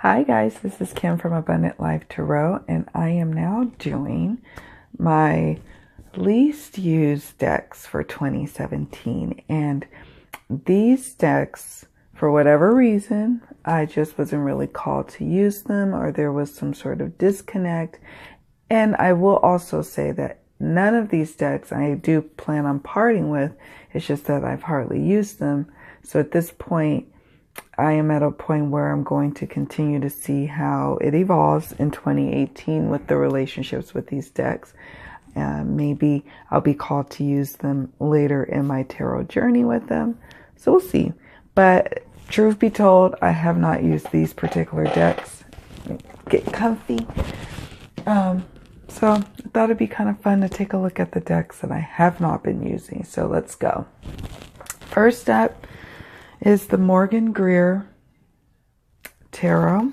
Hi guys, this is Kim from Abundant Life Tarot, and I am now doing my least used decks for 2017. And these decks, for whatever reason, I just wasn't really called to use them, or there was some sort of disconnect. And I will also say that none of these decks I do plan on parting with. It's just that I've hardly used them. So at this point, I am at a point where I'm going to continue to see how it evolves in 2018 with the relationships with these decks. Maybe I'll be called to use them later in my tarot journey with them. So we'll see. But truth be told, I have not used these particular decks. Get comfy. So I thought it'd be kind of fun to take a look at the decks that I have not been using. So let's go. First up is the Greer Tarot.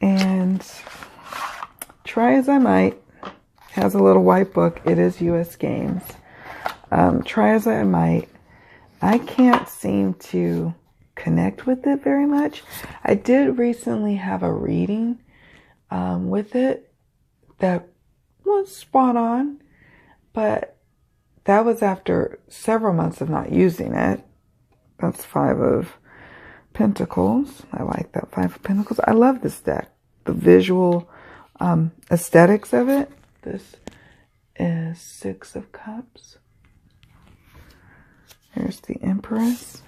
And try as I might, has a little white book. It is US Games. Try as I might, I can't seem to connect with it very much. I did recently have a reading with it that was spot on, but that was after several months of not using it. That's Five of Pentacles. I like that Five of Pentacles. I love this deck. The visual aesthetics of it. This is Six of Cups. Here's the Empress.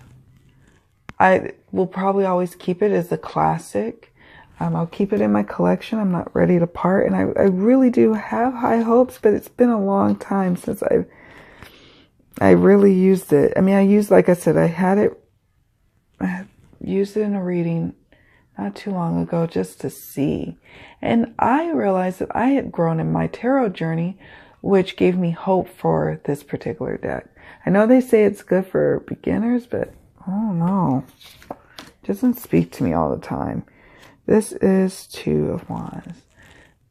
I will probably always keep it as a classic. I'll keep it in my collection. I'm not ready to part. And I really do have high hopes, but it's been a long time since I really used it. I mean, like I said, I used it in a reading not too long ago just to see. And I realized that I had grown in my tarot journey, which gave me hope for this particular deck. I know they say it's good for beginners, but I don't know. It doesn't speak to me all the time. This is Two of Wands.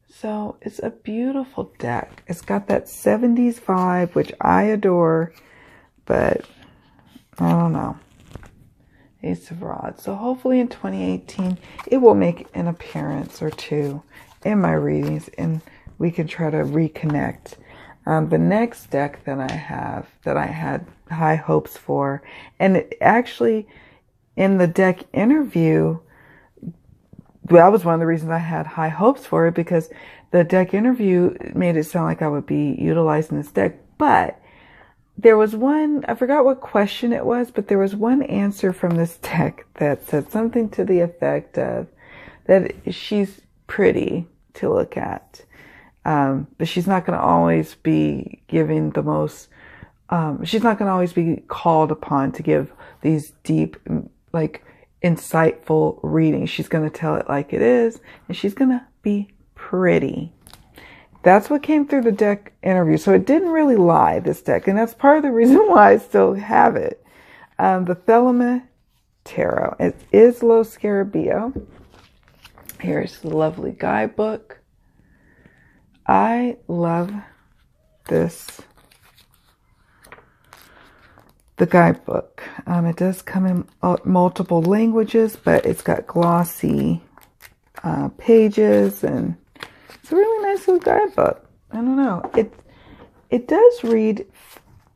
So it's a beautiful deck. It's got that 70s vibe, which I adore, but I don't know. Ace of Rods. So hopefully in 2018, it will make an appearance or two in my readings, and we can try to reconnect. The next deck that I have, that I had high hopes for, and it actually, in the deck interview, that was one of the reasons I had high hopes for it, because the deck interview made it sound like I would be utilizing this deck. But there was one, I forgot what question it was, but there was one answer from this deck that said something to the effect of that she's pretty to look at. But she's not going to always be giving the most, she's not going to always be called upon to give these deep, like, insightful readings. She's going to tell it like it is, and she's going to be pretty. That's what came through the deck interview. So it didn't really lie, this deck, and that's part of the reason why I still have it. The Thelema Tarot. It is Los Scarabeo. Here's the lovely guidebook. I love this. The guidebook. It does come in multiple languages, but it's got glossy pages, and it's a really nice little guidebook. I don't know. It does read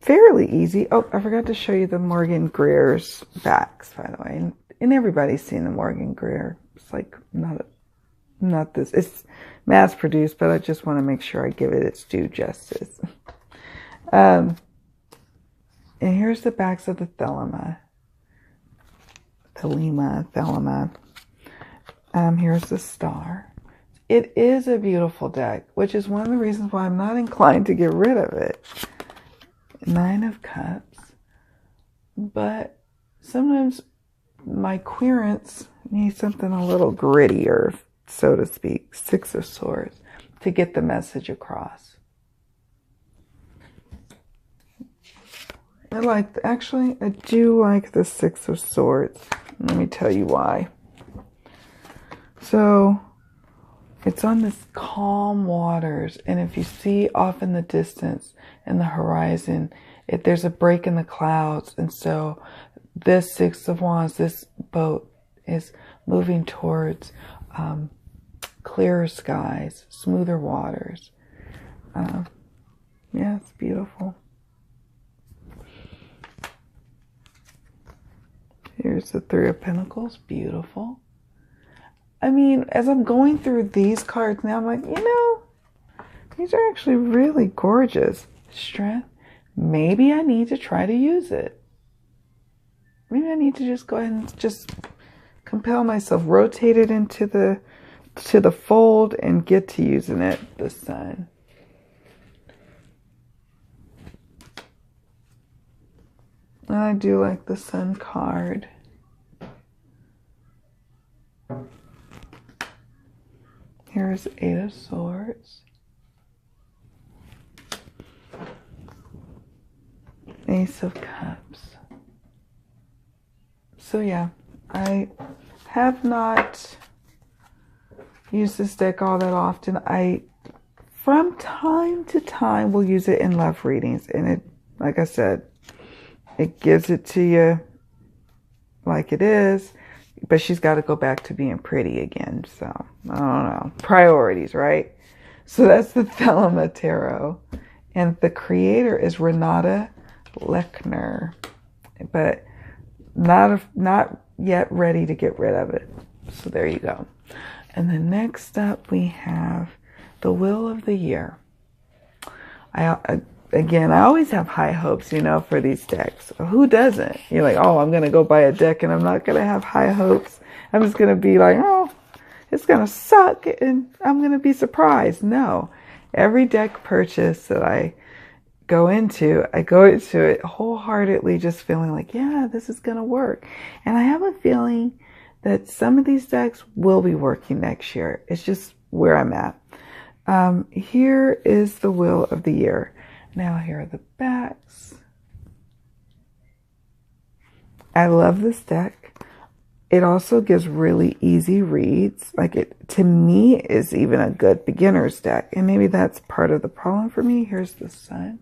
fairly easy. Oh, I forgot to show you the Greer's backs, by the way. And everybody's seen the Greer. It's like not this. It's mass produced, but I just want to make sure I give it its due justice. And here's the backs of the Thelema. Here's the star. It is a beautiful deck, which is one of the reasons why I'm not inclined to get rid of it. Nine of Cups. But sometimes my querents need something a little grittier, so to speak. Six of Swords, to get the message across. I do like the Six of Swords. Let me tell you why. So, it's on this calm waters, and if you see off in the distance, in the horizon, there's a break in the clouds, and so this Six of Wands, this boat, is moving towards clearer skies, smoother waters. Yeah, it's beautiful. Here's the Three of Pentacles, beautiful. I mean, as I'm going through these cards now, I'm like, you know, these are actually really gorgeous. Strength. Maybe I need to try to use it. Maybe I need to just go ahead and just compel myself, rotate it into the fold and get to using it. The Sun. And I do like the Sun card. Here's Eight of Swords. Ace of Cups. So yeah, I have not used this deck all that often. I, from time to time, will use it in love readings. And it, like I said, it gives it to you like it is. But she's got to go back to being pretty again. So, I don't know. Priorities, right? So that's the Thelema Tarot. And the creator is Renata Lechner. But not yet ready to get rid of it. So there you go. And then next up we have the Wheel of the Year. Again, I always have high hopes, you know, for these decks. Who doesn't? You're like, oh, I'm going to go buy a deck and I'm not going to have high hopes. I'm just going to be like, oh, it's going to suck and I'm going to be surprised. No. Every deck purchase that I go into it wholeheartedly just feeling like, yeah, this is going to work. And I have a feeling that some of these decks will be working next year. It's just where I'm at. Here is the Wheel of the Year. Now here are the backs. I love this deck. It also gives really easy reads. Like it, to me, is even a good beginner's deck. And maybe that's part of the problem for me. Here's the Sun.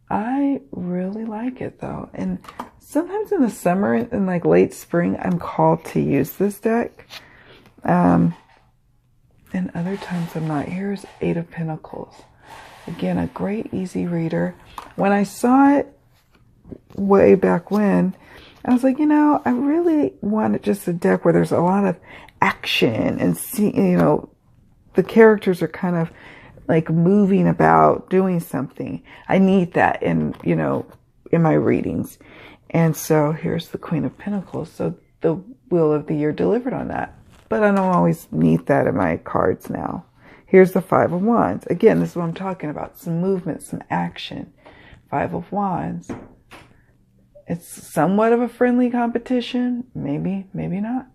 I really like it though. And sometimes in the summer and like late spring, I'm called to use this deck. And other times I'm not. Here's Eight of Pentacles. Again, a great easy reader. When I saw it way back when, I was like, you know, I really wanted just a deck where there's a lot of action and see, you know, the characters are kind of like moving about, doing something. I need that in, you know, in my readings. And so here's the Queen of Pentacles. So the Wheel of the Year delivered on that. But I don't always need that in my cards now. Here's the Five of Wands. Again, this is what I'm talking about. Some movement, some action. Five of Wands. It's somewhat of a friendly competition. Maybe, maybe not.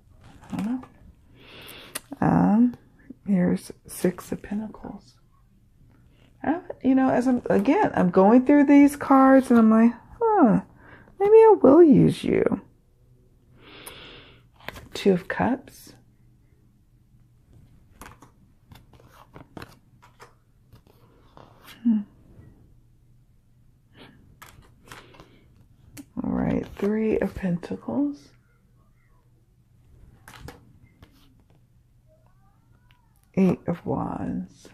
I don't know. Here's Six of Pentacles. You know, as I'm going through these cards and I'm like, maybe I will use you. Two of Cups. All right, Three of Pentacles. Eight of Wands.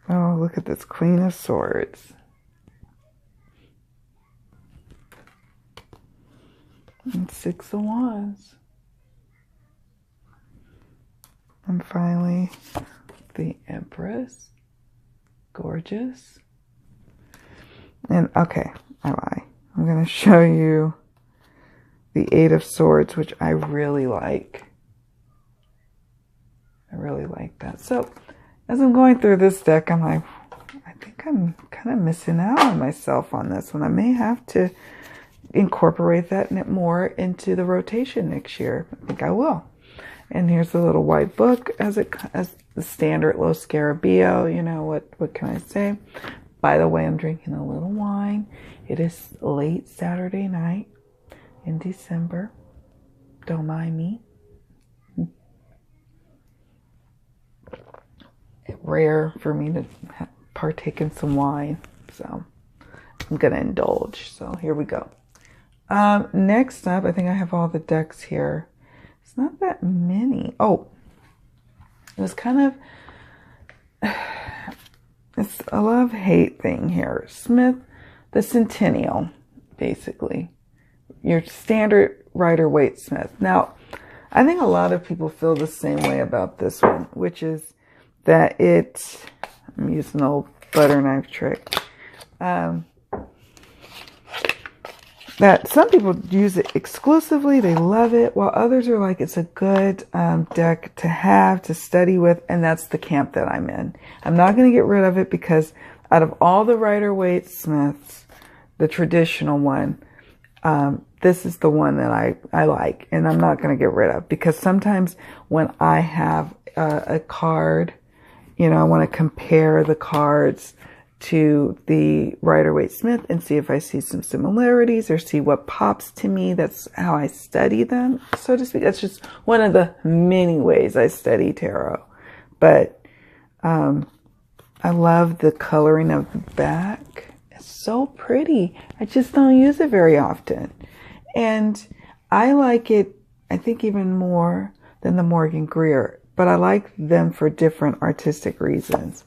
Oh, look at this Queen of Swords. And Six of Wands. And finally, the Empress. Gorgeous. And okay, I lie. I'm going to show you the Eight of Swords, which I really like. I really like that. So as I'm going through this deck, I'm like, I think I'm kind of missing out on myself on this one. I may have to incorporate that more into the rotation next year. I think I will. And here's the little white book as the standard Lo Scarabeo. You know, what can I say? By the way, I'm drinking a little wine. It is late Saturday night in December. Don't mind me. Rare for me to partake in some wine. So I'm going to indulge. So here we go. Next up, I think I have all the decks here. It's not that many. Oh, it was kind of, it's a love-hate thing here. Smith, the Centennial, basically. Your standard Rider-Waite Smith. Now, I think a lot of people feel the same way about this one, which is that I'm using an old butter knife trick. That some people use it exclusively, they love it, while others are like, it's a good deck to have, to study with, and that's the camp that I'm in. I'm not going to get rid of it because out of all the Rider-Waite Smiths, the traditional one, this is the one that I like, and I'm not going to get rid of, because sometimes when I have a card, you know, I want to compare the cards to the Rider-Waite Smith and see if I see some similarities or see what pops to me. That's how I study them, so to speak. That's just one of the many ways I study tarot. But I love the coloring of the back. It's so pretty. I just don't use it very often. And I like it, I think, even more than the Morgan Greer. But I like them for different artistic reasons.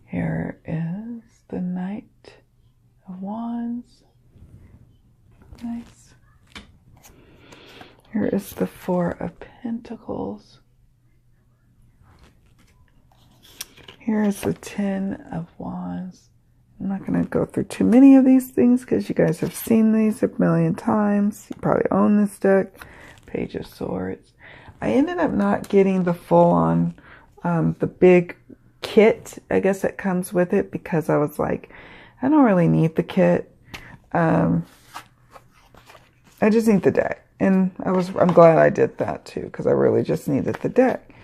Here is the Knight of Wands. Nice. Here is the Four of Pentacles. Here is the Ten of Wands. I'm not going to go through too many of these things because you guys have seen these a million times. You probably own this deck. Page of Swords. I ended up not getting the full-on, the big kit, I guess, that comes with it, because I was like, I don't really need the kit. I just need the deck, and I'm glad I did that too, because I really just needed the deck.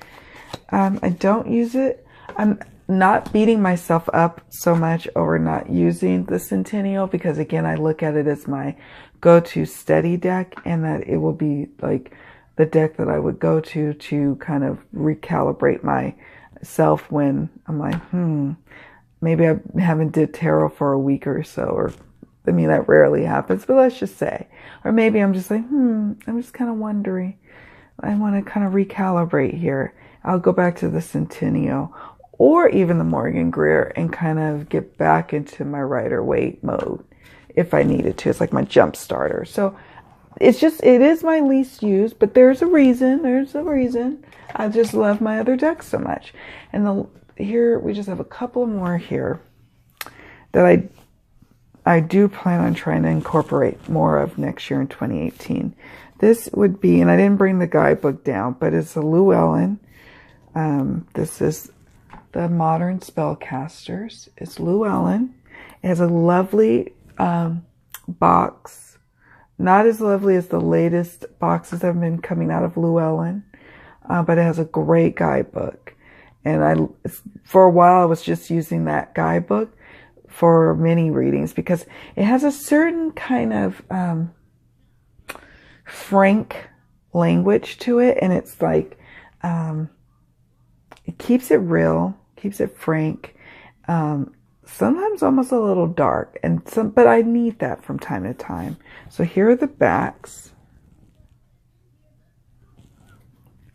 I don't use it. I'm not beating myself up so much over not using the Centennial, because again, I look at it as my go-to study deck, and that it will be like the deck that I would go to kind of recalibrate myself when I'm like, maybe I haven't did tarot for a week or so, or I mean, that rarely happens, but let's just say, or maybe I'm just like, I'm just kind of wondering, I want to kind of recalibrate here. I'll go back to the Centennial or even the Morgan Greer and kind of get back into my Rider-Waite mode if I needed to. It's like my jump starter. So it is my least used, but there's a reason. I just love my other decks so much. And here we just have a couple more here that I do plan on trying to incorporate more of next year in 2018. This would be, and I didn't bring the guidebook down, but it's a Llewellyn. This is the Modern Spellcasters. It's Llewellyn. It has a lovely box. Not as lovely as the latest boxes that have been coming out of Llewellyn, but it has a great guidebook. And for a while, I was just using that guidebook for mini readings because it has a certain kind of frank language to it, and it's like it keeps it real, keeps it frank. Sometimes almost a little dark, but I need that from time to time. So here are the backs.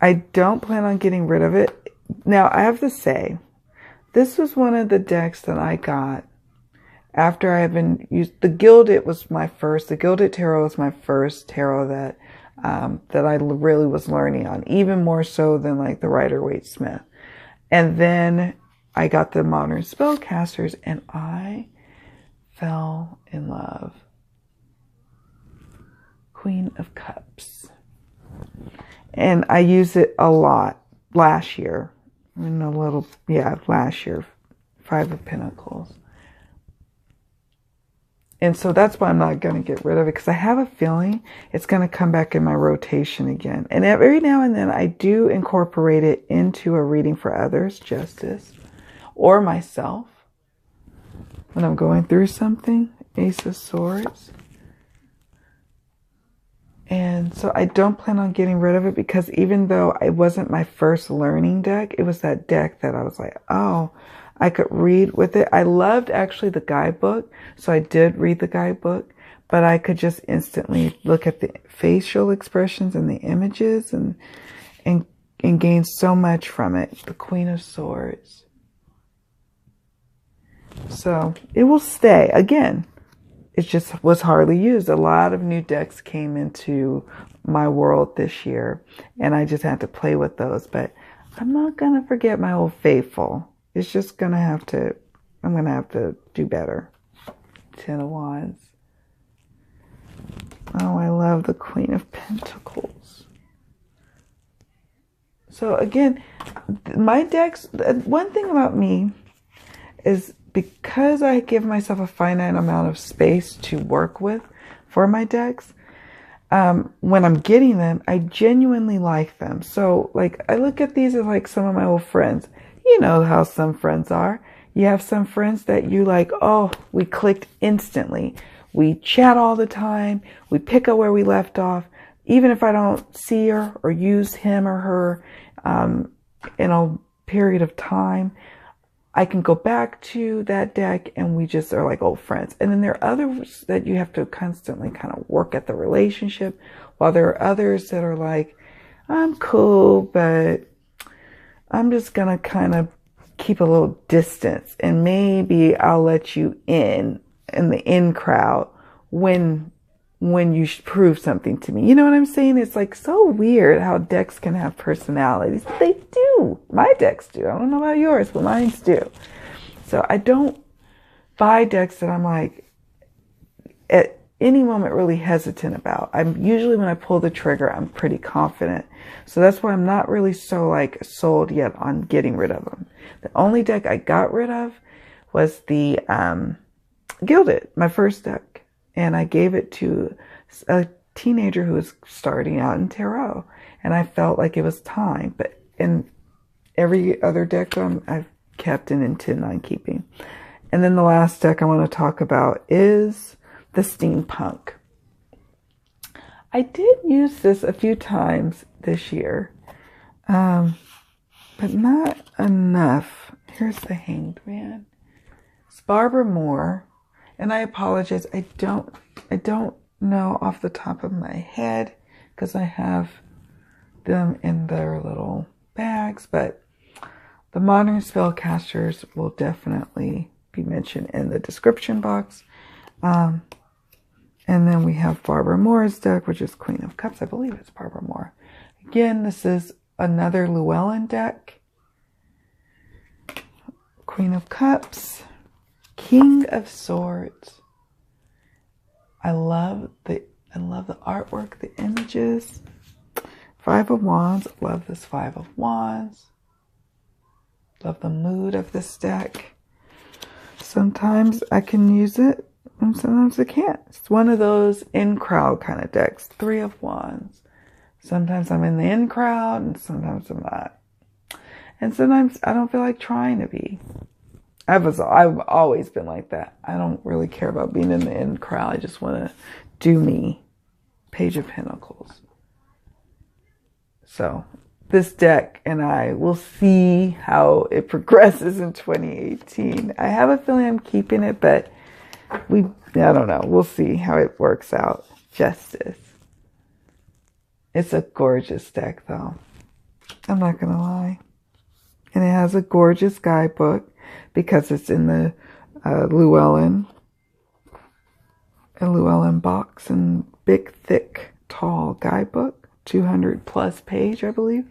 I don't plan on getting rid of it. Now, I have to say, this was one of the decks that I got after I had been used. The Gilded Tarot was my first tarot that I really was learning on, even more so than like the Rider-Waite Smith. And then I got the Modern Spellcasters, and I fell in love. Queen of Cups. And I used it a lot last year. Last year. Five of Pentacles. And so that's why I'm not going to get rid of it, because I have a feeling it's going to come back in my rotation again. And every now and then I do incorporate it into a reading for others, Justice, or myself when I'm going through something. Ace of Swords. And so I don't plan on getting rid of it, because even though it wasn't my first learning deck, it was that deck that I was like, oh, I could read with it. I loved actually the guidebook, so I did read the guidebook, but I could just instantly look at the facial expressions and the images and gain so much from it. The Queen of Swords. So it will stay. Again, it just was hardly used. A lot of new decks came into my world this year, and I just had to play with those. But I'm not going to forget my old faithful. It's just going to have to, I'm going to have to do better. 10 of Wands. Oh, I love the Queen of Pentacles. So again, my decks, one thing about me is because I give myself a finite amount of space to work with for my decks, when I'm getting them, I genuinely like them. So like, I look at these as like some of my old friends. You know how some friends are. You have some friends that you like, oh, we clicked instantly. We chat all the time. We pick up where we left off. Even if I don't see her or use him or her in a period of time, I can go back to that deck and we just are like old friends. And then there are others that you have to constantly kind of work at the relationship, while there are others that are like, I'm cool, but I'm just going to kind of keep a little distance, and maybe I'll let you in the in crowd when you prove something to me. You know what I'm saying? It's like so weird how decks can have personalities. They do. My decks do. I don't know about yours, but mine do. So I don't buy decks that I'm like at any moment really hesitant about. I'm usually, when I pull the trigger, I'm pretty confident. So that's why I'm not really so like sold yet on getting rid of them. The only deck I got rid of was the Gilded, my first deck. And I gave it to a teenager who was starting out in tarot. And I felt like it was time. But in every other deck I've kept and intend on keeping. And then the last deck I want to talk about is the Steampunk. I did use this a few times this year, but not enough. Here's the Hanged Man. It's Barbara Moore. And I apologize. I don't know off the top of my head because I have them in their little bags, but the modern spellcasters will definitely be mentioned in the description box. And then we have Barbara Moore's deck, which is Queen of Cups. I believe it's Barbara Moore. Again, this is another Llewellyn deck. Queen of Cups. King of Swords. I love the artwork, the images. Five of Wands. Love this Five of Wands. Love the mood of this deck. Sometimes I can use it and sometimes I can't. It's one of those in-crowd kind of decks. Three of Wands. Sometimes I'm in the in-crowd and sometimes I'm not. And sometimes I don't feel like trying to be. I've always been like that. I don't really care about being in the in crowd. I just want to do me. Page of Pentacles. So this deck and I will see how it progresses in 2018. I have a feeling I'm keeping it, but I don't know. We'll see how it works out. Justice. It's a gorgeous deck though. I'm not going to lie. And it has a gorgeous guidebook, because it's in the Llewellyn box and big, thick, tall guidebook. 200 plus page, I believe.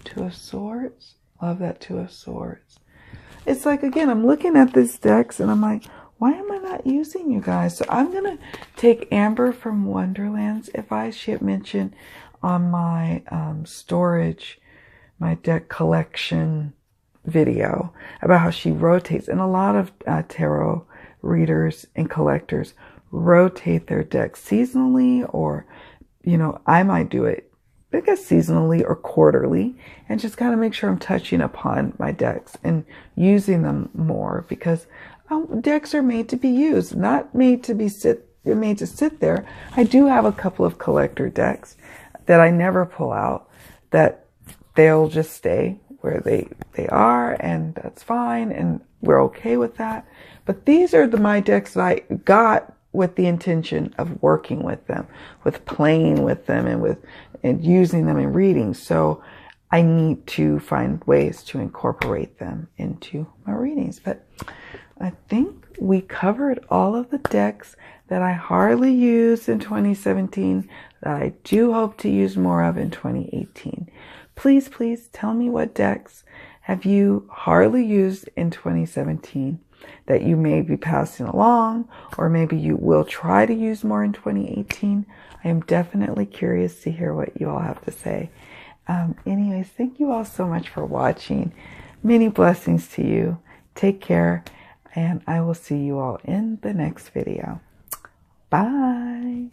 Two of Swords. Love that Two of Swords. It's like, again, I'm looking at these decks and I'm like, why am I not using you guys? So I'm going to take Amber from Wonderlands advice. She had mentioned on my storage, my deck collection video about how she rotates, and a lot of tarot readers and collectors rotate their decks seasonally, or I might do it I guess seasonally or quarterly, and just kind of make sure I'm touching upon my decks and using them more, because decks are made to be used, not made to be made to sit there. I do have a couple of collector decks that I never pull out, that they'll just stay where they are, and that's fine, and we're okay with that. But these are my decks that I got with the intention of working with them, with playing with them, and using them in readings. So I need to find ways to incorporate them into my readings. But I think we covered all of the decks that I hardly used in 2017 that I do hope to use more of in 2018. Please, please tell me what decks have you hardly used in 2017 that you may be passing along, or maybe you will try to use more in 2018. I am definitely curious to hear what you all have to say. Anyways, thank you all so much for watching. Many blessings to you. Take care, and I will see you all in the next video. Bye.